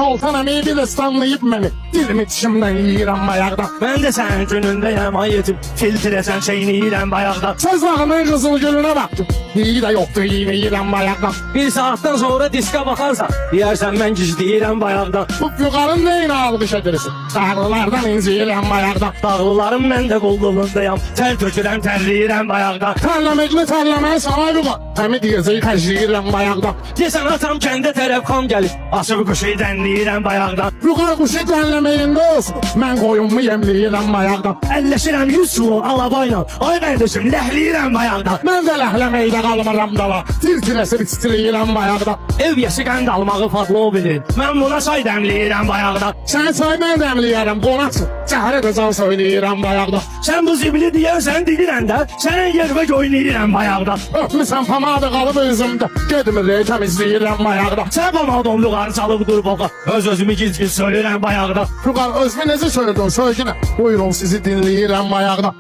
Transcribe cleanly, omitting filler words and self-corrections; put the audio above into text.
Şoltan əmi bir ıslanlayıb məni. Dilimi dişimdən yiyirəm bayaqda. Mən də sənin günündəyəm ay yetim. Filtrəsən şeyini yiyirəm bayaqda. Söz bağımın qızıl gülünə baxdım. İyi də yoxdur, yiyini yiyirəm bayaqda. Bir saatdan sonra diska baxarsan, deyərsən mən gizləyirəm bayaqda. Bu füqarın neyinə alqış edirsin? Dağlılardan inciyirəm bayaqda. Dağlılarım mən də qulluğundayam. Tər tökürəm, tərləyirəm bayaqda. Tərləməkli tərləməyə sana vüqa. Həmi deyəcəyi təcriyirəm bayaqda. Desən atam kəndə tərəf xan gəlib. Açıb quşu dənləyirəm bayaqda. Vüqa quşu dənləməyində olsun. Mən qoyunmu yemləyirəm bayaqda. Əlləşirəm 100 kilo alabayla. Ay qardaşım, ləhləyirəm bayaqda. Mən də ləhləməkdə qalmıram dala. Tir-tirəsi bitirəyirəm bayaqda. Ev yesi qənd almağı fadlı o bilir. Mən buna çay dəmləyirəm bayaqda. Sən çay mən dəmləyərəm, qonaqsın. Cəhərə də can söyləyirəm bayaqda. Sən bu zibili deyərsən deyirən də, sənin yervə oynayıram bayaqda. Öpmüsən pamada qalıb özümdə. Gedmir təmizləyirəm bayaqda. Sən pamadon luğarı çalıb dur boğa. Öz-özümü giz-giz söyləyirəm bayaqda. Füqar özünü necə söylədin söyləyinə. Buyurun sizi dinləyirəm bayaqda.